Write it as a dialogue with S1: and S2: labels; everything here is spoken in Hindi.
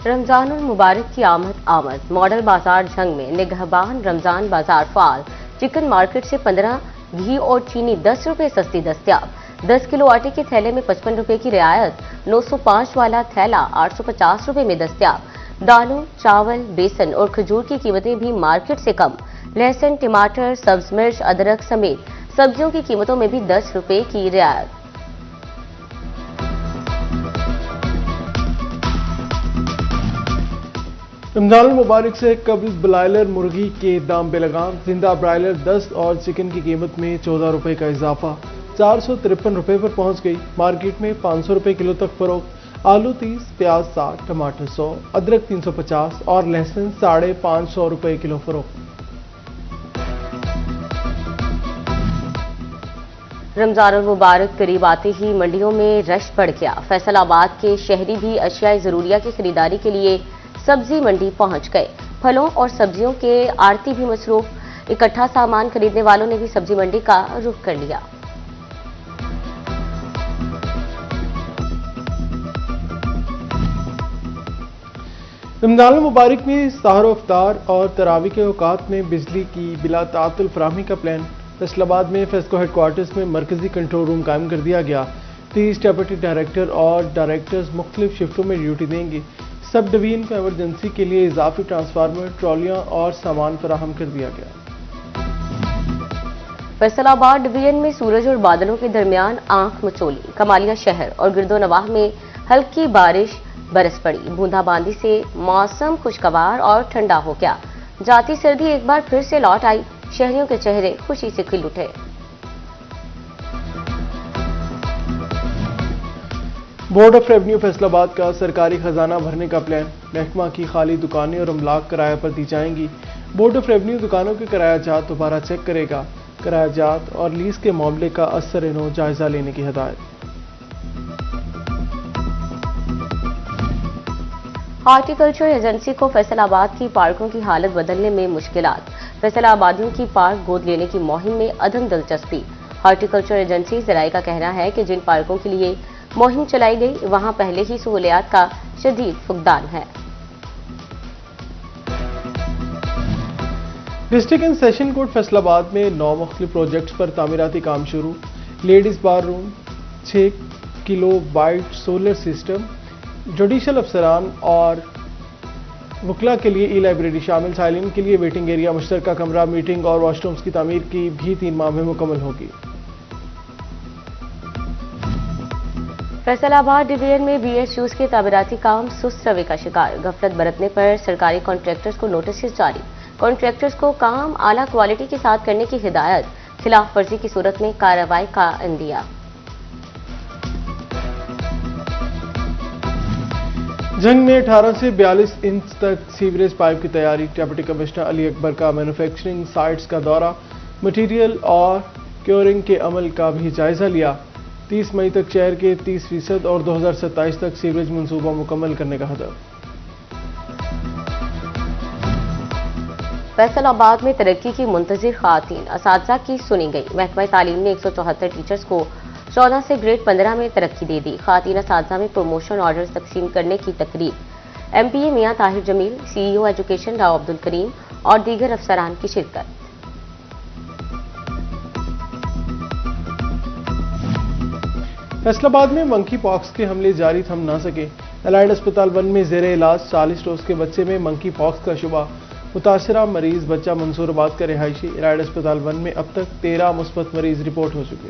S1: रमजानुल मुबारक की आमद मॉडल बाजार झंग में निगहबान रमजान बाजार फाल। चिकन मार्केट से 15, घी और चीनी 10 रुपए सस्ती दस्तयाब। 10 किलो आटे के थैले में 55 रुपए की रियायत। 905 वाला थैला 850 रुपए में दस्तयाब। दालों, चावल, बेसन और खजूर की कीमतें भी मार्केट से कम। लहसुन, टमाटर, सब्ज मिर्च, अदरक समेत सब्जियों की कीमतों में भी 10 रुपए की रियायत।
S2: रमजानुल मुबारक से कबल ब्रायलर मुर्गी के दाम पे लगाम। जिंदा ब्रायलर 10 और चिकन की कीमत में 14 रुपए का इजाफा 453 रुपए पर पहुंच गई। मार्केट में 500 रुपए किलो तक फरोख्त। आलू 30, प्याज 60, टमाटर 100, अदरक 350 और लहसुन 550 रुपए किलो फरोख्त।
S1: रमजानुल मुबारक करीब आते ही मंडियों में रश बढ़ गया। फैसलाबाद के शहरी भी अशियाए जरूरिया की खरीदारी के लिए सब्जी मंडी पहुंच गए। फलों और सब्जियों के आड़ती भी मसरूफ। इकट्ठा सामान खरीदने वालों ने भी सब्जी मंडी का रुख कर लिया।
S2: रमजानुल मुबारक में सहर इफ्तार और तरावी के औकात में बिजली की बिला तातुल फराहमी का प्लान। फैसलाबाद में फेस्को हेडक्वार्टर्स में मरकजी कंट्रोल रूम कायम कर दिया गया। 30 डेप्यूटी डायरेक्टर और डायरेक्टर्स मुख्तलिफ शिफ्टों में ड्यूटी देंगे। सब डिवीजन को इमरजेंसी के लिए इजाफी ट्रांसफार्मर, ट्रॉलियां और सामान फराहम कर दिया गया।
S1: फैसलाबाद डिवीजन में सूरज और बादलों के दरमियान आंख मचोली। कमालिया शहर और गिरदोनवाह में हल्की बारिश बरस पड़ी। बूंदाबांदी से मौसम खुशगवार और ठंडा हो गया। जाती सर्दी एक बार फिर से लौट आई। शहरियों के चेहरे खुशी से खिल उठे।
S2: बोर्ड ऑफ रेवेन्यू फैसलाबाद का सरकारी खजाना भरने का प्लान। महकमा की खाली दुकानें और अमलाक किराए पर दी जाएंगी। बोर्ड ऑफ रेवेन्यू दुकानों के किरायाजात दोबारा चेक करेगा। किरायाजात और लीज के मामले का असर-ए-नौ जायजा लेने की हिदायत।
S1: हॉर्टिकल्चर एजेंसी को फैसलाबाद की पार्कों की हालत बदलने में मुश्किलात। फैसलाबादियों की पार्क गोद लेने की मुहिम में अदम दिलचस्पी। हॉर्टिकल्चर एजेंसी ज़राए का कहना है कि जिन पार्कों के लिए मुहिम चलाई गई वहां पहले ही सहूलियात का शदीद फुकदान है।
S2: District and session court Faisalabad में 9 मुख्तलिफ प्रोजेक्ट्स पर तामीराती काम शुरू। Ladies bar room, 6 kilowatt solar system, judicial अफसरान और वकला के लिए ई लाइब्रेरी शामिल। साइलिन के लिए वेटिंग एरिया, मुश्तरका कमरा, मीटिंग और वॉशरूम्स की तामीर की भी 3 माह में मुकम्मल होगी।
S1: फैसलाबाद डिवीजन में BHUs के तामीराती काम सुस्त रवे का शिकार। गफलत बरतने पर सरकारी कॉन्ट्रैक्टर्स को नोटिस जारी। कॉन्ट्रैक्टर्स को काम आला क्वालिटी के साथ करने की हिदायत। खिलाफ वर्जी की सूरत में कार्रवाई का इंदिया।
S2: जंग में 18 से 42 इंच तक सीवरेज पाइप की तैयारी। डिप्टी कमिश्नर अली अकबर का मैन्युफैक्चरिंग साइट्स का दौरा। मटीरियल और क्योरिंग के अमल का भी जायजा लिया। 30 मई तक शहर के 30% और 2027 तक सीवरेज मंसूबा मुकम्मल करने का हदफ।
S1: फैसलाबाद में तरक्की की मुंतजिर खातीन असातिज़ा की सुनी गई। महकमा तालीम ने 174 टीचर्स को 14 से ग्रेड 15 में तरक्की दे दी। खातीन असातिज़ा में प्रमोशन ऑर्डर्स तकसीम करने की तकरीब। MPA मियां ताहिर जमील, CEO एजुकेशन राव अब्दुल करीम और दीगर अफसरान की शिरकत।
S2: फैसलाबाद में मंकी पॉक्स के हमले जारी थम ना सके। एलाइड अस्पताल 1 में जेर इलाज 40 रोज के बच्चे में मंकी पॉक्स का शुबा। मुतासरा मरीज बच्चा मंसूराबाद का रिहायशी। एलाइड अस्पताल 1 में अब तक 13 मुस्बत मरीज रिपोर्ट हो चुके।